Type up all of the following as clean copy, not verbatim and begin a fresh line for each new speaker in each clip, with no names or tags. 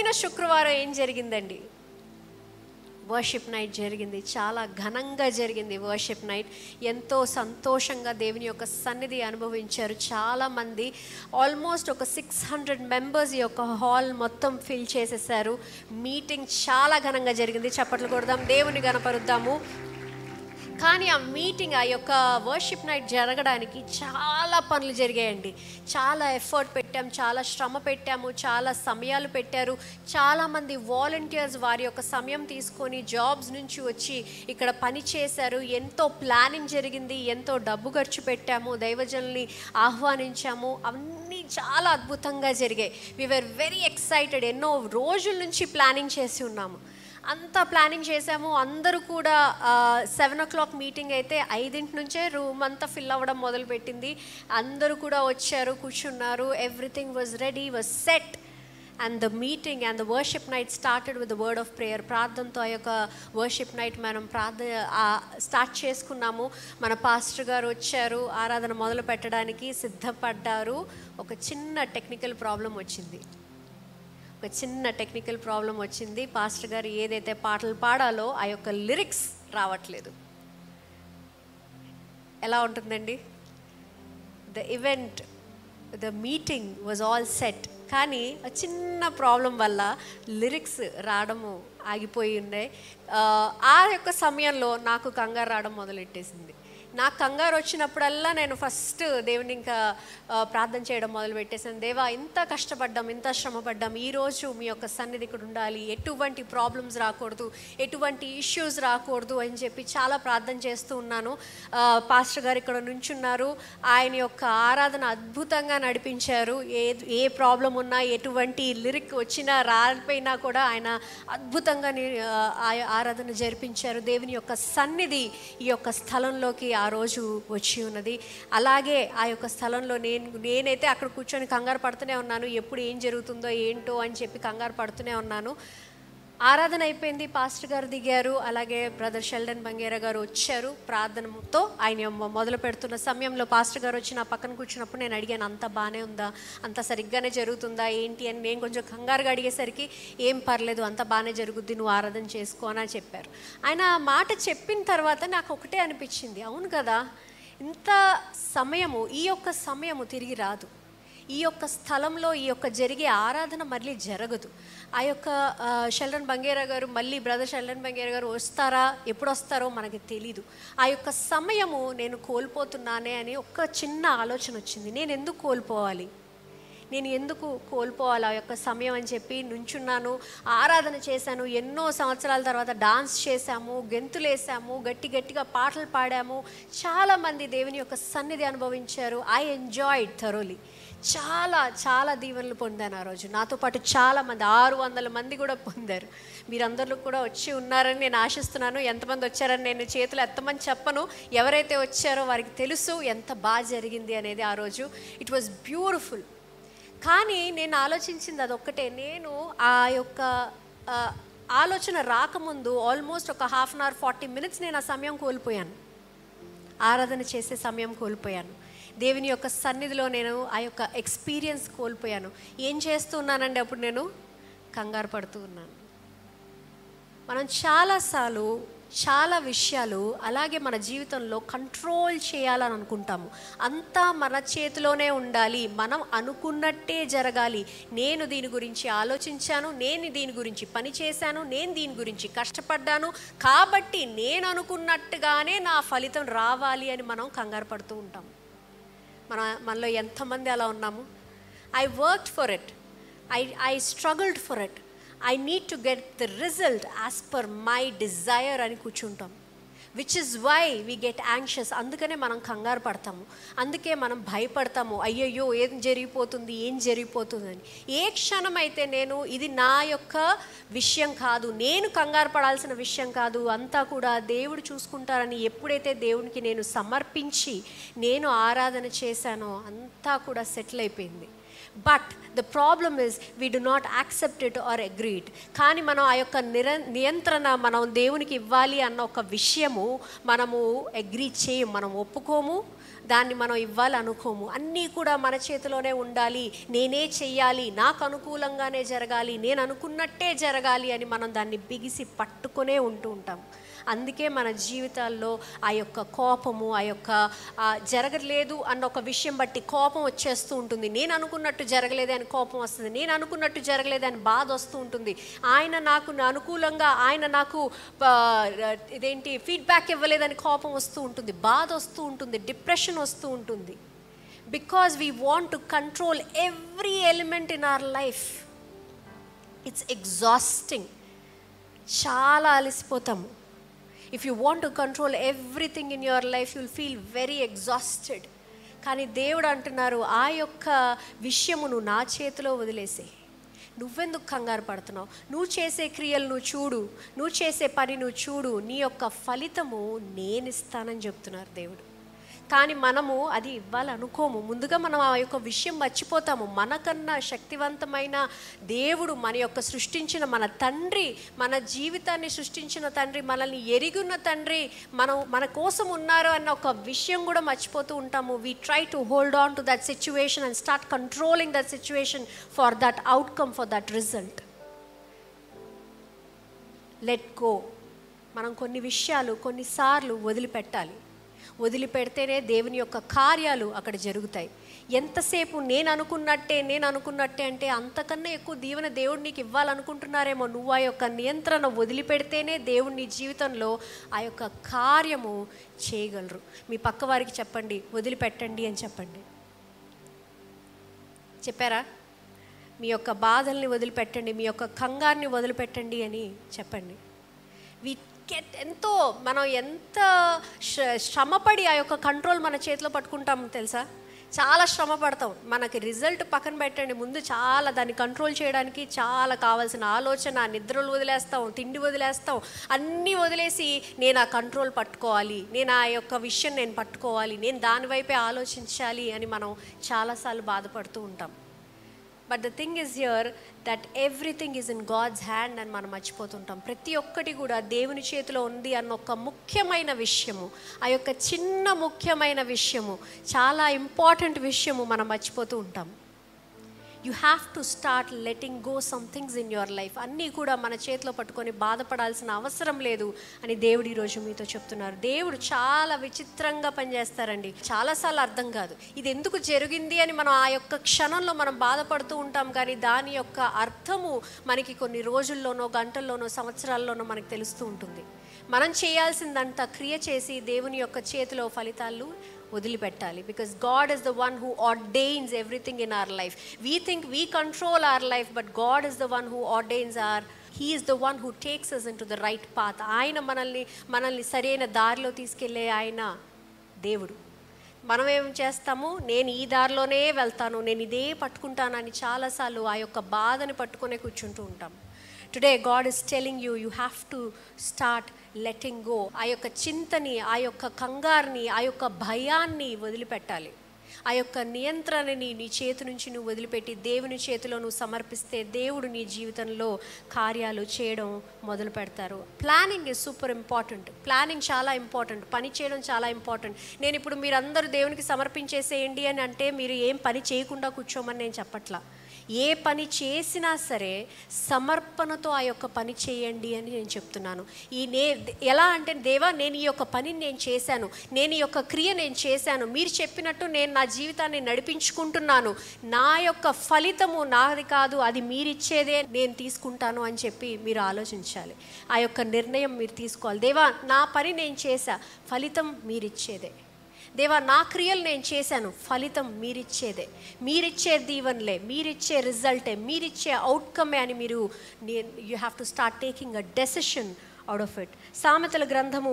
పోయిన శుక్రవారం ఏం జరిగిందండి? వర్షిప్ నైట్ జరిగింది. చాలా ఘనంగా జరిగింది వర్షిప్ నైట్. ఎంతో సంతోషంగా దేవుని యొక్క సన్నిధి అనుభవించారు చాలామంది. ఆల్మోస్ట్ ఒక 600 మెంబర్స్ ఈ యొక్క హాల్ మొత్తం ఫిల్ చేసేసారు. మీటింగ్ చాలా ఘనంగా జరిగింది. చప్పట్లు కొడదాం, దేవుని గణపరుద్దాము. కానీ ఆ మీటింగ్, ఆ యొక్క వర్షిప్ నైట్ జరగడానికి చాలా పనులు జరిగాయండి. చాలా ఎఫర్ట్ పెట్టాము, చాలా శ్రమ పెట్టాము, చాలా సమయాలు పెట్టారు. చాలామంది వాలంటీర్స్ వారి యొక్క సమయం తీసుకొని జాబ్స్ నుంచి వచ్చి ఇక్కడ పని చేశారు. ఎంతో ప్లానింగ్ జరిగింది, ఎంతో డబ్బు ఖర్చు పెట్టాము, దైవజనుల్ని ఆహ్వానించాము. అవన్నీ చాలా అద్భుతంగా జరిగాయి. వి వర్ వెరీ ఎక్సైటెడ్. ఎన్నో రోజుల నుంచి ప్లానింగ్ చేసి ఉన్నాము. అంతా ప్లానింగ్ చేసాము. అందరూ కూడా 7 o'clock మీటింగ్ అయితే 5 నుంచే రూమ్ అంతా ఫిల్ అవ్వడం మొదలుపెట్టింది. అందరూ కూడా వచ్చారు, కూర్చున్నారు. Everything was ready, was set. And the meeting and the worship night started with the word of prayer. ప్రార్థనతో ఆ యొక్క వర్షిప్ నైట్ మనం స్టార్ట్ చేసుకున్నాము. మన పాస్టర్ గారు వచ్చారు, ఆరాధన మొదలు పెట్టడానికి సిద్ధపడ్డారు. ఒక చిన్న టెక్నికల్ ప్రాబ్లం వచ్చింది. పాస్టర్ గారు ఏదైతే పాటలు పాడాలో ఆ యొక్క లిరిక్స్ రావట్లేదు. ఎలా ఉంటుందండి? The meeting was all set, కానీ ఆ చిన్న ప్రాబ్లం వల్ల లిరిక్స్ రావడము ఆగిపోయి ఉన్నాయి. ఆ యొక్క సమయంలో నాకు కంగారు రావడం మొదలెట్టేసింది. నాకు కంగారు వచ్చినప్పుడల్లా నేను ఫస్ట్ దేవుని ఇంకా ప్రార్థన చేయడం మొదలు పెట్టేసాను. దేవా, ఇంత కష్టపడ్డాం, ఇంత శ్రమపడ్డాం, ఈరోజు మీ యొక్క సన్నిధి ఇక్కడ ఉండాలి, ఎటువంటి ప్రాబ్లమ్స్ రాకూడదు, ఎటువంటి ఇష్యూస్ రాకూడదు అని చెప్పి చాలా ప్రార్థన చేస్తూ ఉన్నాను. పాస్టర్ గారు ఇక్కడ నుంచున్నారు. ఆయన యొక్క ఆరాధన అద్భుతంగా నడిపించారు. ఏ ప్రాబ్లం ఉన్నా, ఎటువంటి లిరిక్ వచ్చినా రాకపోయినా కూడా ఆయన అద్భుతంగా ఆరాధన జరిపించారు. దేవుని యొక్క సన్నిధి ఈ యొక్క స్థలంలోకి ఆ రోజు వచ్చి ఉన్నది. అలాగే ఆ యొక్క స్థలంలో నేనైతే అక్కడ కూర్చొని కంగారు పడుతూనే ఉన్నాను. ఎప్పుడు ఏం జరుగుతుందో ఏంటో అని చెప్పి కంగారు పడుతూనే ఉన్నాను. ఆరాధన అయిపోయింది, పాస్టర్ గారు దిగారు. అలాగే బ్రదర్ షెల్డన్ బంగేరా గారు వచ్చారు. ప్రార్థనతో ఆయన మొదలు పెడుతున్న సమయంలో పాస్టర్ గారు వచ్చి నా పక్కన కూర్చున్నప్పుడు నేను అడిగాను, అంత బాగానే ఉందా, అంత సరిగ్గానే జరుగుతుందా ఏంటి అని. నేను కొంచెం కంగారుగా అడిగేసరికి ఏం పర్లేదు, అంత బాగానే జరుగుద్ది, నువ్వు ఆరాధన చేసుకో అని చెప్పారు. ఆయన ఆ మాట చెప్పిన తర్వాత నాకు ఒకటే అనిపించింది, అవును కదా, ఇంత సమయము, ఈ యొక్క సమయము తిరిగి రాదు. ఈ యొక్క స్థలంలో ఈ యొక్క జరిగే ఆరాధన మళ్ళీ జరగదు. ఆ యొక్క షెల్డన్ బంగేరా గారు, మళ్ళీ బ్రదర్ షెల్డన్ బంగేరా గారు వస్తారా, ఎప్పుడు వస్తారో మనకి తెలీదు. ఆ యొక్క సమయము నేను కోల్పోతున్నానే అని ఒక చిన్న ఆలోచన వచ్చింది. నేను ఎందుకు కోల్పోవాలి ఆ యొక్క సమయం అని చెప్పి నుంచున్నాను. ఆరాధన చేశాను. ఎన్నో సంవత్సరాల తర్వాత డాన్స్ చేశాము, గెంతులేసాము, గట్టిగా పాటలు పాడాము. చాలామంది దేవుని యొక్క సన్నిధి అనుభవించారు. I enjoyed thoroughly. చాలా దీవెనలు పొందాను ఆ రోజు. నాతో పాటు చాలామంది 600 మంది కూడా పొందారు. మీరందరూ కూడా వచ్చి ఉన్నారని నేను ఆశిస్తున్నాను. ఎంతమంది వచ్చారని నేను చేతులు ఎత్తమని చెప్పను. ఎవరైతే వచ్చారో వారికి తెలుసు ఎంత బాగా జరిగింది అనేది ఆ రోజు. It was beautiful. కానీ నేను ఆలోచించింది అదొక్కటే. నేను ఆ యొక్క ఆలోచన రాకముందు ఆల్మోస్ట్ ఒక 1/2 hour 40 minutes నేను ఆ సమయం కోల్పోయాను. ఆరాధన చేసే సమయం కోల్పోయాను. దేవుని యొక్క సన్నిధిలో నేను ఆ యొక్క ఎక్స్పీరియన్స్ కోల్పోయాను. ఏం చేస్తున్నానండి అప్పుడు? నేను కంగారు పడుతూ ఉన్నాను. మనం చాలాసార్లు చాలా విషయాలు అలాగే మన జీవితంలో కంట్రోల్ చేయాలని అనుకుంటాము. అంతా మన చేతిలోనే ఉండాలి, మనం అనుకున్నట్టే జరగాలి. నేను దీని గురించి ఆలోచించాను, నేను దీని గురించి పని చేశాను, నేను దీని గురించి కష్టపడ్డాను, కాబట్టి నేను అనుకున్నట్టుగానే నా ఫలితం రావాలి అని మనం కంగారు పడుతూ ఉంటాము. మనలో ఎంతమంది అలా ఉన్నాము? I worked for it, I struggled for it, I need to get the result as per my desire అని కూర్చుంటాం. Which is why we get anxious. అందుకనే మనం కంగారు పడతాము, అందుకే మనం భయపడతాము. అయ్యయ్యో ఏం జరిగిపోతుందని. ఏ క్షణం అయితే నేను ఇది నా యొక్క విషయం కాదు, నేను కంగారు పడాల్సిన విషయం కాదు, అంతా కూడా దేవుడు చూసుకుంటారని ఎప్పుడైతే దేవునికి నేను సమర్పించి నేను ఆరాధన చేశానో అంతా కూడా సెటిల్ అయిపోయింది. But the problem is we do not accept it or agreed. కానీ మనం ఆ యొక్క నియంత్రణ మనం దేవునికి ఇవ్వాలి అన్న ఒక విషయము మనము అగ్రీ చేయం, మనం ఒప్పుకోము. దాన్ని మనం ఇవ్వాలనుకోము. అన్నీ కూడా మన చేతిలోనే ఉండాలి, నేనే చెయ్యాలి, నాకు అనుకూలంగానే జరగాలి, నేను అనుకున్నట్టే జరగాలి అని మనం దాన్ని బిగిసి పట్టుకునే ఉంటూ ఉంటాం. అందుకే మన జీవితాల్లో ఆ యొక్క కోపము, ఆ యొక్క జరగలేదు అన్న ఒక విషయం బట్టి కోపం వచ్చేస్తూ ఉంటుంది. నేను అనుకున్నట్టు జరగలేదే అని కోపం వస్తుంది, నేను అనుకున్నట్టు జరగలేదే అని బాధ వస్తూ ఉంటుంది. ఆయన నాకు అనుకూలంగా, ఆయన నాకు ఫీడ్బ్యాక్ ఇవ్వలేదని కోపం వస్తూ ఉంటుంది, బాధ వస్తూ ఉంటుంది, డిప్రెషన్ వస్తూ ఉంటుంది. Because we want to control every element in our life. It's exhausting, చాలా అలసిపోతాము. If you want to control everything in your life, you'll feel very exhausted. కానీ దేవుడు అంటున్నారు, ఆ యొక్క విషయము నువ్వు నా చేతిలో వదిలేసే. నువ్వెందుకు కంగారు పడుతున్నావు? నువ్వు చేసే క్రియలు నువ్వు చూడు, నువ్వు చేసే పని నువ్వు చూడు, నీ యొక్క ఫలితము నేను ఇస్తానని చెప్తున్నారు దేవుడు. కానీ మనము అది ఇవ్వాలనుకోము. ముందుగా మనం ఆ యొక్క విషయం మర్చిపోతాము. మనకన్నా శక్తివంతమైన దేవుడు, మన యొక్క సృష్టించిన మన తండ్రి, మన జీవితాన్ని సృష్టించిన తండ్రి, మనల్ని ఎరిగిన తండ్రి మన కోసం ఉన్నారు అన్న ఒక విషయం కూడా మర్చిపోతూ ఉంటాము. We try to hold on to that situation and start controlling that situation for that outcome, for that result. Let go. మనం కొన్ని విషయాలు కొన్నిసార్లు వదిలిపెట్టాలి. వదిలిపెడితేనే దేవుని యొక్క కార్యాలు అక్కడ జరుగుతాయి. ఎంతసేపు నేను అనుకున్నట్టే అంటే అంతకన్నా ఎక్కువ దీవెన దేవుడు నీకు ఇవ్వాలనుకుంటున్నారేమో. నువ్వు ఆ యొక్క నియంత్రణ వదిలిపెడితేనే దేవుడు నీ జీవితంలో ఆ యొక్క కార్యము చేయగలరు. మీ పక్క వారికి చెప్పండి, వదిలిపెట్టండి అని చెప్పండి. చెప్పారా? మీ యొక్క బాధల్ని వదిలిపెట్టండి, మీ యొక్క కంగారుని వదిలిపెట్టండి అని చెప్పండి. మనం ఎంత శ్రమపడి ఆ యొక్క కంట్రోల్ మన చేతిలో పట్టుకుంటాం తెలుసా? చాలా శ్రమ పడతాం. మనకి రిజల్ట్ పక్కన పెట్టండి, ముందు చాలా దాన్ని కంట్రోల్ చేయడానికి చాలా కావాల్సిన ఆలోచన, నిద్రలు వదిలేస్తాం, తిండి వదిలేస్తాం, అన్నీ వదిలేసి నేను ఆ కంట్రోల్ పట్టుకోవాలి, నేను ఆ యొక్క విషయం నేను పట్టుకోవాలి, నేను దానివైపే ఆలోచించాలి అని మనం చాలాసార్లు బాధపడుతూ ఉంటాం. But the thing is here that everything is in God's hand అని మనం మర్చిపోతుంటాం. ప్రతి ఒక్కటి కూడా దేవుని చేతిలో ఉంది అన్న ఒక ముఖ్యమైన విషయము, ఆ యొక్క చిన్న ముఖ్యమైన విషయము, చాలా ఇంపార్టెంట్ విషయము మనం మర్చిపోతూ ఉంటాం. You have to start letting go some things in your life. అన్నీ కూడా మన చేతిలో పట్టుకొని బాధపడాల్సిన అవసరం లేదు అని దేవుడు ఈరోజు మీతో చెప్తున్నారు. దేవుడు చాలా విచిత్రంగా పనిచేస్తారండి. చాలాసార్లు అర్థం కాదు ఇది ఎందుకు జరిగింది అని. మనం ఆ యొక్క క్షణంలో మనం బాధపడుతూ ఉంటాం, కానీ దాని యొక్క అర్థము మనకి కొన్ని రోజుల్లోనో, గంటల్లోనో, సంవత్సరాల్లోనో మనకు తెలుస్తూ ఉంటుంది. మనం చేయాల్సిందంతా క్రియ చేసి దేవుని యొక్క చేతిలో ఫలితాలు వదిలిపెట్టాలి. Because God is the one who ordains everything in our life. We think we control our life, but God is the one who ordains he is the one who takes us into the right path. ఆయన మనల్ని సరైన దారిలో తీసుకెళ్ళే ఆయన దేవుడు. మనం ఏం చేస్తాము, నేను ఈ దారిలోనే వెళ్తాను, నేను ఇదే పట్టుకుంటానని చాలాసార్లు ఆ యొక్క బాధని పట్టుకునే కూర్చుంటూ ఉంటాం. Today God is telling you, you have to start letting go. ఆ యొక్క చింతని, ఆ యొక్క కంగారుని, ఆ యొక్క భయాన్ని వదిలిపెట్టాలి. ఆ యొక్క నియంత్రణని నీ చేతి నుంచి నువ్వు వదిలిపెట్టి దేవుని చేతిలో నువ్వు సమర్పిస్తే దేవుడు నీ జీవితంలో కార్యాలు చేయడం మొదలు పెడతారు. Planning is super important. Planning చాలా ఇంపార్టెంట్. పని చేయడం చాలా ఇంపార్టెంట్. నేను ఇప్పుడు మీరందరూ దేవునికి సమర్పించేసేయండి అని అంటే మీరు ఏం పని చేయకుండా కూర్చోమని నేను చెప్పట్లా. ఏ పని చేసినా సరే సమర్పణతో ఆ యొక్క పని చేయండి అని నేను చెప్తున్నాను. ఎలా అంటే, దేవా నేను ఈ యొక్క పనిని నేను చేశాను, నేను ఈ యొక్క క్రియ నేను చేశాను, మీరు చెప్పినట్టు నేను నా జీవితాన్ని నడిపించుకుంటున్నాను, నా యొక్క ఫలితము నాది కాదు, అది మీరిచ్చేదే నేను తీసుకుంటాను అని చెప్పి మీరు ఆలోచించాలి. ఆ యొక్క నిర్ణయం మీరు తీసుకోవాలి. దేవా నా పని నేను చేశా, ఫలితం మీరిచ్చేదే. దేవా నా క్రియలు నేను చేశాను, ఫలితం మీరిచ్చేదే, మీరిచ్చే దీవెనలే, మీరిచ్చే రిజల్టే, మీరిచ్చే అవుట్కమే అని మీరు you have to start taking a decision out of it. సామెతల గ్రంథము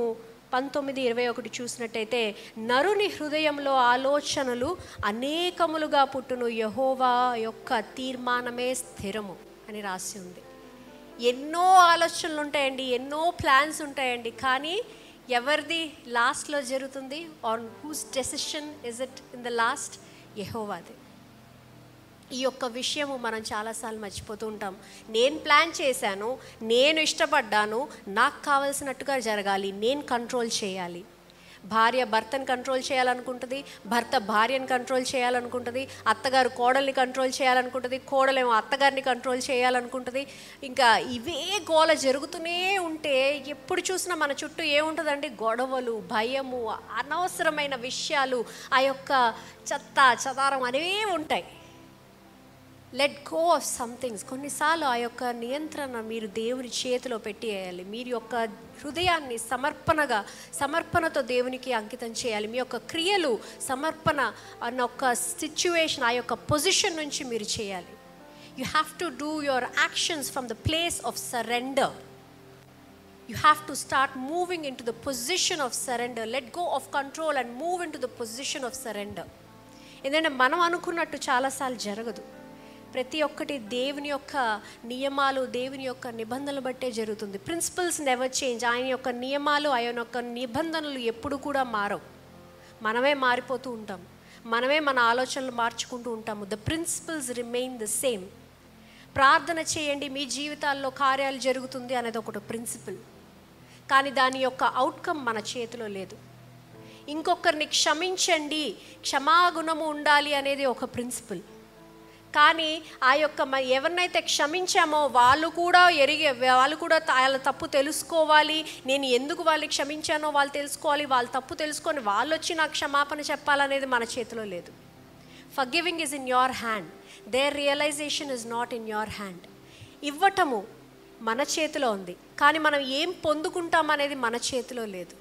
19:21 చూసినట్టయితే, నరుని హృదయంలో ఆలోచనలు అనేకములుగా పుట్టును, యెహోవా యొక్క తీర్మానమే స్థిరము అని రాసి ఉంది. ఎన్నో ఆలోచనలు ఉంటాయండి, ఎన్నో ప్లాన్స్ ఉంటాయండి, కానీ ఎవరిది లాస్ట్లో జరుగుతుంది? On whose decision is it in the last? యెహోవాది. ఈ యొక్క విషయము మనం చాలాసార్లు మర్చిపోతూ ఉంటాం. నేను ప్లాన్ చేశాను, నేను ఇష్టపడ్డాను, నాకు కావలసినట్టుగా జరగాలి, నేను కంట్రోల్ చేయాలి. భార్య భర్తను కంట్రోల్ చేయాలనుకుంటుంది, భర్త భార్యను కంట్రోల్ చేయాలనుకుంటుంది, అత్తగారు కోడల్ని కంట్రోల్ చేయాలనుకుంటుంది, కోడలేమో అత్తగారిని కంట్రోల్ చేయాలనుకుంటుంది. ఇంకా ఇవే గోల జరుగుతూనే ఉంటే ఎప్పుడు చూసినా మన చుట్టూ ఏముంటుందండి? గొడవలు, భయము, అనవసరమైన విషయాలు, ఆ యొక్క చెత్త చెదారం అనేవి ఉంటాయి. Let go of somethings. కొన్నిసార్లు ఆ యొక్క నియంత్రణ మీరు దేవుని చేతిలో పెట్టేయాలి. మీరు యొక్క హృదయాన్ని సమర్పణతో దేవునికి అంకితం చేయాలి. మీ యొక్క క్రియలు సమర్పణ అన్న ఒక సిచ్యువేషన్, ఆ యొక్క పొజిషన్ నుంచి మీరు చేయాలి. You have to do your actions from the place of surrender. You have to start moving into the position of surrender. Let go of control and move into the position of surrender. ఎందుకంటే మనం అనుకున్నట్టు చాలాసార్లు జరగదు. ప్రతి ఒక్కటి దేవుని యొక్క నియమాలు, దేవుని యొక్క నిబంధనలు బట్టే జరుగుతుంది. Principles never change. ఆయన యొక్క నియమాలు, ఆయన యొక్క నిబంధనలు ఎప్పుడు కూడా మారవు. మనమే మారిపోతూ ఉంటాం, మనమే మన ఆలోచనలు మార్చుకుంటూ ఉంటాము. The principles remain the same. ప్రార్థన చేయండి, మీ జీవితాల్లో కార్యాలు జరుగుతుంది అనేది ఒకటి ప్రిన్సిపల్. కానీ దాని యొక్క అవుట్కమ్ మన చేతిలో లేదు. ఇంకొకరిని క్షమించండి, క్షమాగుణము ఉండాలి అనేది ఒక ప్రిన్సిపల్. కానీ ఆ యొక్క ఎవరినైతే క్షమించామో వాళ్ళు కూడా వాళ్ళ తప్పు తెలుసుకోవాలి. నేను ఎందుకు వాళ్ళని క్షమించానో వాళ్ళు తెలుసుకోవాలి. వాళ్ళ తప్పు తెలుసుకొని వాళ్ళు వచ్చి నాకు క్షమాపణ చెప్పాలనేది మన చేతిలో లేదు. Forgiving is in your hand. Their realization is not in your hand. ఇవ్వటము మన చేతిలో ఉంది, కానీ మనం ఏం పొందుకుంటామనేది మన చేతిలో లేదు.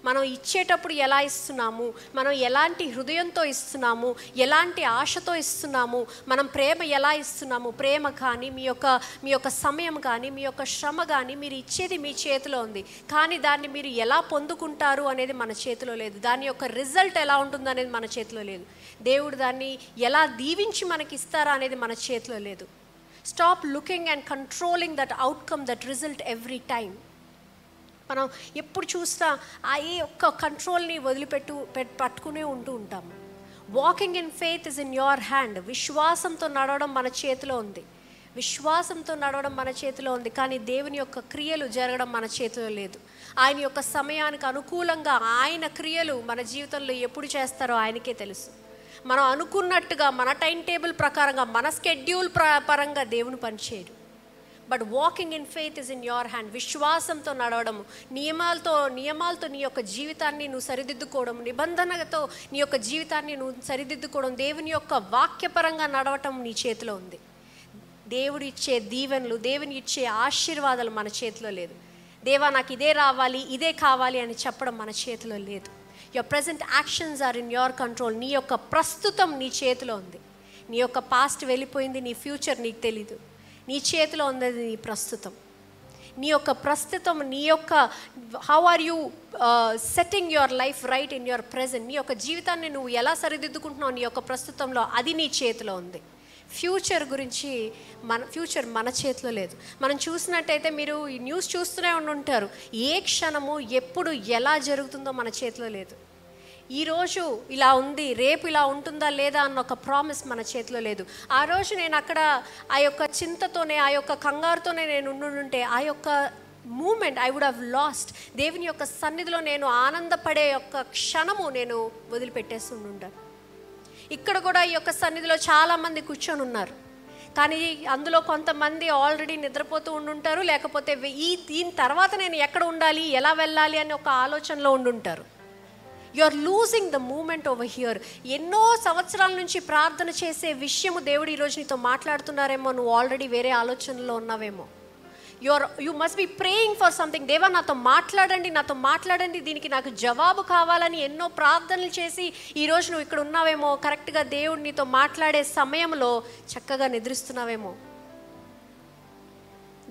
మనం ఇచ్చేటప్పుడు ఎలా ఇస్తున్నాము, మనం ఎలాంటి హృదయంతో ఇస్తున్నాము, ఎలాంటి ఆశతో ఇస్తున్నాము, మనం ప్రేమ ఎలా ఇస్తున్నాము. ప్రేమ కానీ మీ యొక్క సమయం కానీ మీ యొక్క శ్రమ కానీ మీరు ఇచ్చేది మీ చేతిలో ఉంది, కానీ దాన్ని మీరు ఎలా పొందుకుంటారు అనేది మన చేతిలో లేదు. దాని యొక్క రిజల్ట్ ఎలా ఉంటుంది అనేది మన చేతిలో లేదు. దేవుడు దాన్ని ఎలా దీవించి మనకి ఇస్తారా అనేది మన చేతిలో లేదు. Stop looking and controlling that outcome, that result every time. మనం ఎప్పుడు చూసినా ఆ యొక్క కంట్రోల్ని పట్టుకునే ఉంటాము. Walking in faith is in your hand. విశ్వాసంతో నడవడం మన చేతిలో ఉంది, విశ్వాసంతో నడవడం మన చేతిలో ఉంది. కానీ దేవుని యొక్క క్రియలు జరగడం మన చేతిలో లేదు. ఆయన యొక్క సమయానికి అనుకూలంగా ఆయన క్రియలు మన జీవితంలో ఎప్పుడు చేస్తారో ఆయనకే తెలుసు. మనం అనుకున్నట్టుగా మన టైం టేబుల్ ప్రకారంగా మన స్కెడ్యూల్ పరంగా దేవుని పనిచేయరు. But walking in faith is in your hand. విశ్వాసంతో నడవడము, నియమాలతో నీ యొక్క జీవితాన్ని నువ్వు సరిదిద్దుకోవడం, నిబంధనతో నీ యొక్క జీవితాన్ని నువ్వు సరిదిద్దుకోవడం, దేవుని యొక్క వాక్యపరంగా నడవటం నీ చేతిలో ఉంది. దేవుడు ఇచ్చే దీవెనలు, దేవుని ఇచ్చే ఆశీర్వాదాలు మన చేతిలో లేదు. దేవా నాకు ఇదే రావాలి, ఇదే కావాలి అని చెప్పడం మన చేతిలో లేదు. Your present actions are in your control. నీ యొక్క ప్రస్తుతం నీ చేతిలో ఉంది. నీ యొక్క పాస్ట్ వెళ్ళిపోయింది, నీ ఫ్యూచర్ నీకు తెలీదు. నీ చేతిలో ఉన్నది నీ ప్రస్తుతం. నీ యొక్క ప్రస్తుతం, నీ యొక్క how are you setting your life right in your present. నీ యొక్క జీవితాన్ని నువ్వు ఎలా సరిదిద్దుకుంటున్నావు నీ యొక్క ప్రస్తుతంలో, అది నీ చేతిలో ఉంది. ఫ్యూచర్ గురించి ఫ్యూచర్ మన చేతిలో లేదు. మనం చూసినట్టయితే మీరు ఈ న్యూస్ చూస్తూనే ఉంటారు, ఏ క్షణము ఎప్పుడు ఎలా జరుగుతుందో మన చేతిలో లేదు. ఈరోజు ఇలా ఉంది, రేపు ఇలా ఉంటుందా లేదా అన్న ఒక ప్రామిస్ మన చేతిలో లేదు. ఆ రోజు నేను అక్కడ ఆ యొక్క చింతతోనే, ఆ యొక్క కంగారుతోనే నేను ఉండుంటే ఆ యొక్క moment I would have lost. దేవుని యొక్క సన్నిధిలో నేను ఆనందపడే యొక్క క్షణము నేను వదిలిపెట్టేస్తుంటాను. ఇక్కడ కూడా ఈ యొక్క సన్నిధిలో చాలామంది కూర్చొని ఉన్నారు, కానీ అందులో కొంతమంది ఆల్రెడీ నిద్రపోతూ ఉండుంటారు, లేకపోతే దీని తర్వాత నేను ఎక్కడ ఉండాలి, ఎలా వెళ్ళాలి అని ఒక ఆలోచనలో ఉండుంటారు. You are losing the moment over here. ఎన్నో సంవత్సరాల నుంచి ప్రార్థన చేసే విషయము దేవుడు ఈరోజు నీతో మాట్లాడుతున్నారేమో, నువ్వు ఆల్రెడీ వేరే ఆలోచనలో ఉన్నావేమో. You must be praying for something. దేవా నాతో మాట్లాడండి, దీనికి నాకు జవాబు కావాలని ఎన్నో ప్రార్థనలు చేసి ఈరోజు నువ్వు ఇక్కడ ఉన్నావేమో. కరెక్ట్గా దేవుడు నీతో మాట్లాడే సమయంలో చక్కగా నిద్రిస్తున్నావేమో.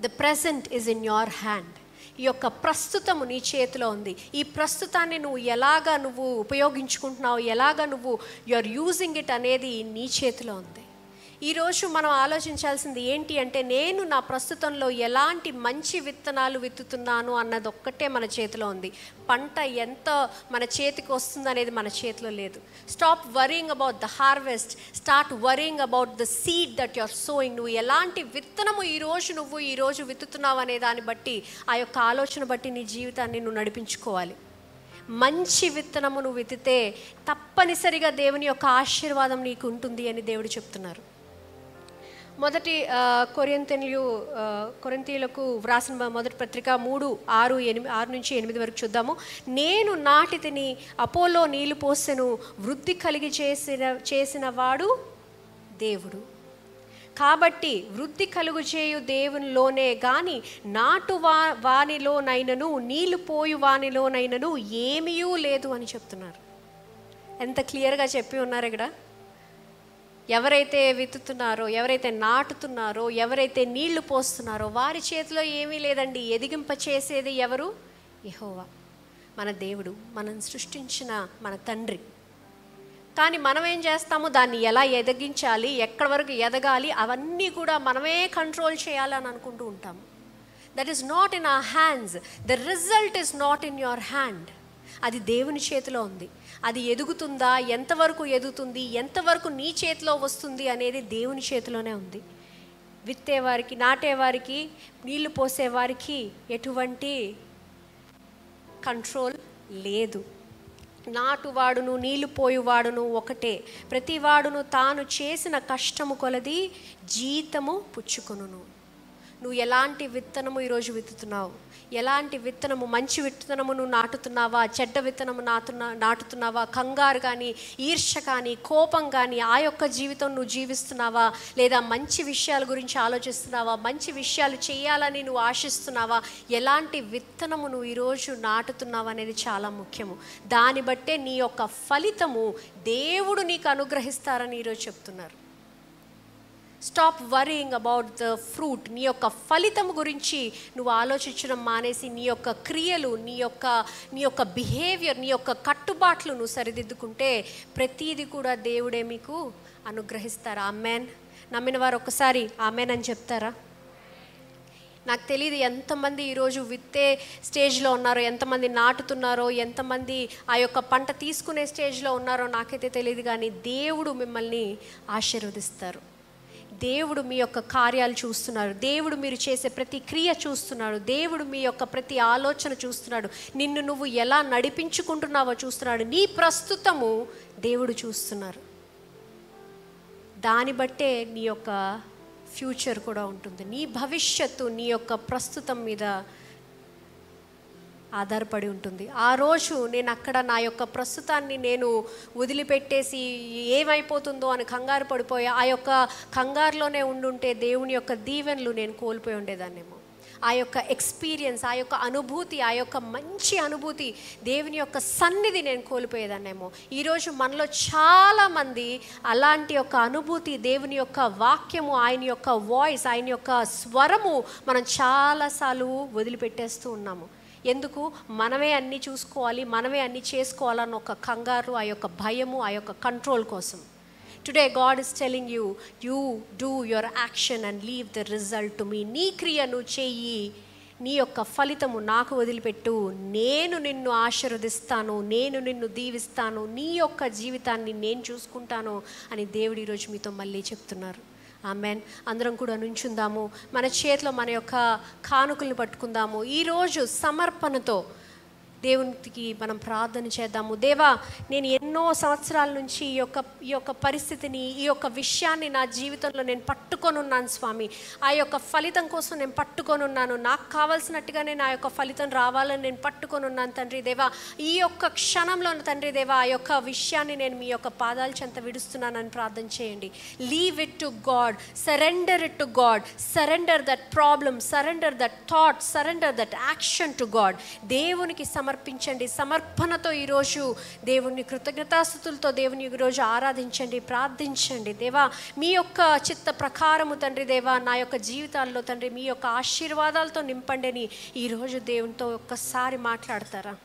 The present is in your hand. ఈ యొక్క ప్రస్తుతము నీ చేతిలో ఉంది. ఈ ప్రస్తుతాన్ని నువ్వు ఉపయోగించుకుంటున్నావు, యు ఆర్ యూజింగ్ ఇట్ అనేది నీ చేతిలో ఉంది. ఈరోజు మనం ఆలోచించాల్సింది ఏంటి అంటే, నేను నా ప్రస్తుతంలో ఎలాంటి మంచి విత్తనాలు విత్తుతున్నాను అన్నది ఒక్కటే మన చేతిలో ఉంది. పంట ఎంత మన చేతికి వస్తుంది అనేది మన చేతిలో లేదు. Stop worrying about the harvest, start worrying about the seed that you are sowing. నువ్వు ఎలాంటి విత్తనము ఈరోజు విత్తుతున్నావు అనే దాన్ని బట్టి, ఆ యొక్క ఆలోచన బట్టి నీ జీవితాన్ని నువ్వు నడిపించుకోవాలి. మంచి విత్తనము నువ్వు విత్తితే తప్పనిసరిగా దేవుని యొక్క ఆశీర్వాదం నీకు ఉంటుంది అని దేవుడు చెప్తున్నారు. మొదటి కొరింథీయులకు వ్రాసిన మొదటి పత్రిక 3:6-8 వరకు చూద్దాము. నేను నాటితిని, అపోలో నీళ్లు పోసెను, వృద్ధి కలిగి చేసిన వాడు దేవుడు. కాబట్టి వృద్ధి కలుగు చేయు దేవునిలోనే గాని నాటు వానిలోనైనను నీళ్లు పోయు వానిలోనైనను ఏమీయూ లేదు అని చెప్తున్నారు. ఎంత క్లియర్గా చెప్పి ఉన్నారు ఇక్కడ. ఎవరైతే విత్తుతున్నారో, ఎవరైతే నాటుతున్నారో, ఎవరైతే నీళ్లు పోస్తున్నారో వారి చేతిలో ఏమీ లేదండి. ఎదిగింప చేసేది ఎవరు? యెహోవా, మన దేవుడు, మనల్ని సృష్టించిన మన తండ్రి. కానీ మనం ఏం చేస్తాము, దాన్ని ఎలా ఎదిగించాలి, ఎక్కడి వరకు ఎదగాలి, అవన్నీ కూడా మనమే కంట్రోల్ చేయాలని అనుకుంటూ ఉంటాము. That is not in our hands. The result is not in your hand. అది దేవుని చేతిలో ఉంది. అది ఎదుగుతుందా, ఎంతవరకు ఎదుగుతుంది, ఎంతవరకు నీ చేతిలో వస్తుంది అనేది దేవుని చేతిలోనే ఉంది. విత్తేవారికి, నాటేవారికి, నీళ్లు పోసేవారికి ఎటువంటి కంట్రోల్ లేదు. నాటువాడును నీళ్లు పోయువాడును ఒకటే, ప్రతివాడును తాను చేసిన కష్టము కొలది జీతము పుచ్చుకొనును. నువ్వు ఎలాంటి విత్తనము ఈరోజు విత్తుతున్నావు? ఎలాంటి విత్తనము? మంచి విత్తనము నువ్వు నాటుతున్నావా? చెడ్డ విత్తనము నాటుతున్నావా? కంగారు కానీ, ఈర్ష్య కానీ, కోపం కానీ ఆ యొక్క జీవితం నువ్వు జీవిస్తున్నావా? లేదా మంచి విషయాల గురించి ఆలోచిస్తున్నావా? మంచి విషయాలు చేయాలని నువ్వు ఆశిస్తున్నావా? ఎలాంటి విత్తనము నువ్వు ఈరోజు నాటుతున్నావు అనేది చాలా ముఖ్యము. దాన్ని బట్టే నీ యొక్క ఫలితము దేవుడు నీకు అనుగ్రహిస్తారని ఈరోజు చెప్తున్నారు. Stop worrying about the fruit. నీ యొక్క ఫలితం గురించి నువ్వు ఆలోచించడం మానేసి నీ యొక్క క్రియలు, నీ యొక్క బిహేవియర్, నీ యొక్క కట్టుబాట్లు నువ్వు సరిదిద్దుకుంటే ప్రతీది కూడా దేవుడే మీకు అనుగ్రహిస్తారు. ఆమెన్. నమ్మిన వారు ఒక్కసారి ఆమెన్ అని చెప్తారా? నాకు తెలియదు ఎంతమంది ఈరోజు విత్తే స్టేజ్లో ఉన్నారో, ఎంతమంది నాటుతున్నారో, ఎంతమంది ఆ యొక్క పంట తీసుకునే స్టేజ్లో ఉన్నారో నాకైతే తెలియదు. కానీ దేవుడు మిమ్మల్ని ఆశీర్వదిస్తారు. దేవుడు మీ యొక్క కార్యాలు చూస్తున్నాడు. దేవుడు మీరు చేసే ప్రతి క్రియ చూస్తున్నాడు. దేవుడు మీ యొక్క ప్రతి ఆలోచన చూస్తున్నాడు. నిన్ను నువ్వు ఎలా నడిపించుకుంటున్నావో చూస్తున్నాడు. నీ ప్రస్తుతము దేవుడు చూస్తున్నారు. దాన్ని బట్టే నీ యొక్క ఫ్యూచర్ కూడా ఉంటుంది. నీ భవిష్యత్తు నీ యొక్క ప్రస్తుతం మీద ఆధారపడి ఉంటుంది. ఆ రోజు నేను అక్కడ నా యొక్క ప్రస్తుతాన్ని నేను వదిలిపెట్టేసి ఏమైపోతుందో అని కంగారు పడిపోయి ఆ యొక్క కంగారులోనే ఉండుంటే దేవుని యొక్క దీవెనలు నేను కోల్పోయి ఉండేదాన్నేమో. ఆ యొక్క ఎక్స్పీరియన్స్, ఆ యొక్క అనుభూతి, ఆ యొక్క మంచి అనుభూతి, దేవుని యొక్క సన్నిధి నేను కోల్పోయేదాన్నేమో. ఈరోజు మనలో చాలామంది అలాంటి యొక్క అనుభూతి, దేవుని యొక్క వాక్యము, ఆయన యొక్క వాయిస్, ఆయన యొక్క స్వరము మనం చాలాసార్లు వదిలిపెట్టేస్తూ ఉన్నాము. ఎందుకు? మనమే అన్నీ చూసుకోవాలి, మనమే అన్నీ చేసుకోవాలన్న ఒక కంగారు, ఆ యొక్క భయము, ఆ యొక్క కంట్రోల్ కోసం. Today God is telling you, you do your action and leave the result to me. నీ క్రియను చెయ్యి, నీ యొక్క ఫలితము నాకు వదిలిపెట్టు. నేను నిన్ను ఆశీర్వదిస్తాను, నేను నిన్ను దీవిస్తాను, నీ యొక్క జీవితాన్ని నేను చూసుకుంటాను అని దేవుడు ఈరోజు మీతో మళ్ళీ చెప్తున్నారు. ఆమెన్. అందరం కూడా నుంచుందాము. మన చేతిలో మన యొక్క కానుకలను పట్టుకుందాము. ఈరోజు సమర్పణతో దేవునికి మనం ప్రార్థన చేద్దాము. దేవా, నేను ఎన్నో సంవత్సరాల నుంచి ఈ యొక్క పరిస్థితిని, ఈ యొక్క విషయాన్ని నా జీవితంలో నేను పట్టుకొని ఉన్నాను స్వామి. ఆ యొక్క ఫలితం కోసం నేను పట్టుకొని ఉన్నాను. నాకు కావాల్సినట్టుగానే నా యొక్క ఫలితం రావాలని నేను పట్టుకొని ఉన్నాను తండ్రి దేవా. ఈ యొక్క క్షణంలో తండ్రి దేవా, ఆ యొక్క విషయాన్ని నేను మీ యొక్క పాదాల చెంత విడుస్తున్నానని ప్రార్థన చేయండి. Leave it to God, surrender it to God, surrender that problem, surrender that thought, surrender that action to God. దేవునికి సమర్పించండి. సమర్పణతో ఈరోజు దేవుని కృతజ్ఞతాస్తుతులతో దేవుని ఈరోజు ఆరాధించండి, ప్రార్థించండి. దేవా, మీ యొక్క చిత్త ప్రకారము తండ్రి దేవా, నా యొక్క జీవితాల్లో తండ్రి మీ యొక్క ఆశీర్వాదాలతో నింపండి అని ఈరోజు దేవునితో ఒక్కసారి మాట్లాడతారా?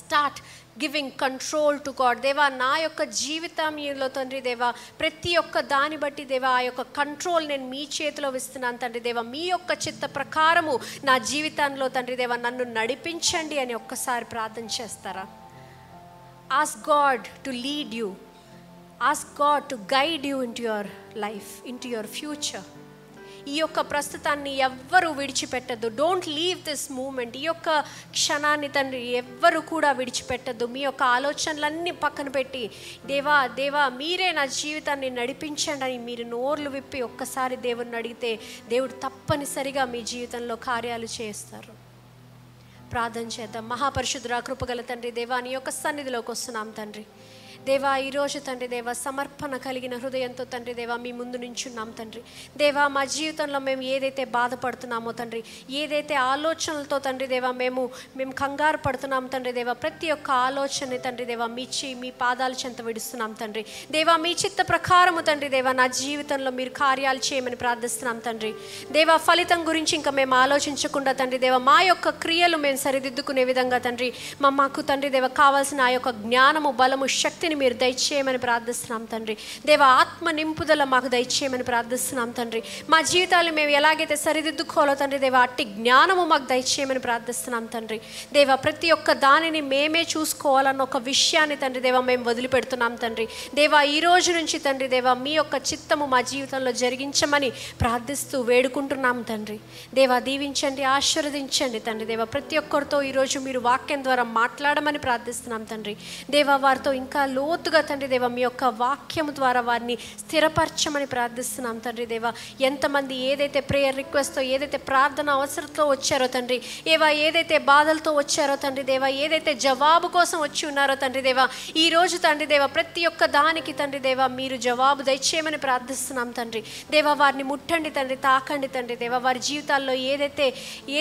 Start giving control to God. దేవా, నా యొక్క జీవితంలో తండ్రి దేవా, ప్రతి ఒక్క దాన్ని బట్టి దేవా ఆ యొక్క కంట్రోల్ నేను మీ చేతిలో ఇస్తున్నాను తండ్రి దేవా. మీ యొక్క చిత్త ప్రకారము నా జీవితంలో తండ్రి దేవా నన్ను నడిపించండి అని ఒక్కసారి ప్రార్థన చేస్తారా? Ask God to lead you, ask God to guide you into your life, into your future. ఈ యొక్క ప్రస్తుతాన్ని ఎవ్వరూ విడిచిపెట్టద్దు. Don't leave this moment. ఈ యొక్క క్షణాన్ని తండ్రి ఎవ్వరు కూడా విడిచిపెట్టద్దు. మీ యొక్క ఆలోచనలన్నీ పక్కన పెట్టి దేవా దేవా మీరే నా జీవితాన్ని నడిపించండి అని మీరు నోర్లు విప్పి ఒక్కసారి దేవుణ్ణి అడిగితే దేవుడు తప్పనిసరిగా మీ జీవితంలో కార్యాలు చేస్తారు. ప్రార్థన చేద్దాం. మహాపరిశుద్ధుడా, కృపగల తండ్రి దేవా, నీ యొక్క సన్నిధిలోకి వస్తున్నాం తండ్రి దేవా. ఈరోజు తండ్రి దేవా సమర్పణ కలిగిన హృదయంతో తండ్రి దేవా మీ ముందు నించున్నాం తండ్రి దేవా. మా జీవితంలో మేము ఏదైతే బాధపడుతున్నామో తండ్రి, ఏదైతే ఆలోచనలతో తండ్రి దేవా మేము కంగారు పడుతున్నాం తండ్రి దేవా, ప్రతి ఒక్క ఆలోచన తండ్రి దేవా మీ పాదాల చెంత విడుస్తున్నాం తండ్రి దేవా. మీ చిత్త ప్రకారము తండ్రి దేవా నా జీవితంలో మీరు కార్యాలు చేయమని ప్రార్థిస్తున్నాం తండ్రి దేవా. ఫలితం గురించి ఇంకా మేము ఆలోచించకుండా తండ్రి దేవా మా యొక్క క్రియలు మేము సరిదిద్దుకునే విధంగా తండ్రి మాకు తండ్రి దేవా కావాల్సిన ఆ యొక్క జ్ఞానము, బలము, శక్తిని మీరు దయచేయమని ప్రార్థిస్తున్నాం తండ్రి దేవా. ఆత్మ నింపుదల మాకు దయచేయమని ప్రార్థిస్తున్నాం తండ్రి. మా జీవితాలు మేము ఎలాగైతే సరిదిద్దుకోవాలో తండ్రి దేవా అట్టి జ్ఞానము మాకు దయచేయమని ప్రార్థిస్తున్నాం తండ్రి దేవా. ప్రతి ఒక్క దానిని మేమే చూసుకోవాలన్న ఒక విషయాన్ని తండ్రి దేవా మేము వదిలిపెడుతున్నాం తండ్రి దేవా. ఈ రోజు నుంచి తండ్రి దేవా మీ యొక్క చిత్తము మా జీవితంలో జరిగించమని ప్రార్థిస్తూ వేడుకుంటున్నాం తండ్రి దేవా. దీవించండి, ఆశీర్వదించండి తండ్రి దేవా. ప్రతి ఒక్కరితో ఈరోజు మీరు వాక్యం ద్వారా మాట్లాడమని ప్రార్థిస్తున్నాం తండ్రి దేవా. వారితో ఇంకా లోతుగా తండ్రి దేవా మీ యొక్క వాక్యము ద్వారా వారిని స్థిరపరచమని ప్రార్థిస్తున్నాం తండ్రి దేవా. ఎంతమంది ఏదైతే ప్రేయర్ రిక్వెస్ట్తో, ఏదైతే ప్రార్థన అవసరంతో వచ్చారో తండ్రి ఏవా, ఏదైతే బాధలతో వచ్చారో తండ్రి దేవా, ఏదైతే జవాబు కోసం వచ్చి ఉన్నారో తండ్రి దేవా, ఈరోజు తండ్రి దేవా ప్రతి ఒక్క దానికి తండ్రి దేవా మీరు జవాబు దయచేయమని ప్రార్థిస్తున్నాం తండ్రి దేవా. వారిని ముట్టండి తండ్రి, తాకండి తండ్రి దేవా. వారి జీవితాల్లో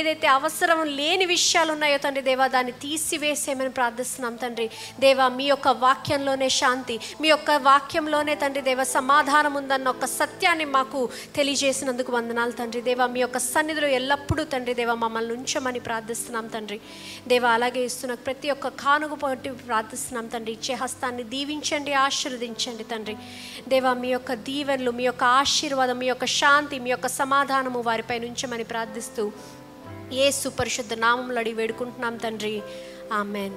ఏదైతే అవసరం లేని విషయాలు ఉన్నాయో తండ్రి దేవా దాన్ని తీసివేసేయమని ప్రార్థిస్తున్నాం తండ్రి దేవా. మీ యొక్క వాక్యంలోనే శాంతి, మీ యొక్క వాక్యంలోనే తండ్రి దేవ సమాధానం ఉందన్న ఒక సత్యాన్ని మాకు తెలియజేసినందుకు వందనాలు తండ్రి దేవా. మీ యొక్క సన్నిధిలో ఎల్లప్పుడూ తండ్రి దేవ మమ్మల్ని ఉంచమని ప్రార్థిస్తున్నాం తండ్రి దేవా. అలాగే ఇస్తున్న ప్రతి ఒక్క కానుక పట్టి ప్రార్థిస్తున్నాం తండ్రి. ఇచ్చే హస్తాన్ని దీవించండి, ఆశీర్వదించండి తండ్రి దేవా. మీ యొక్క దీవెనలు, మీ యొక్క ఆశీర్వాదం, మీ యొక్క శాంతి, మీ యొక్క సమాధానము వారిపై ఉంచమని ప్రార్థిస్తూ యేసు పరిశుద్ధ నామములో అడిగి వేడుకుంటున్నాం తండ్రి. ఆమెన్.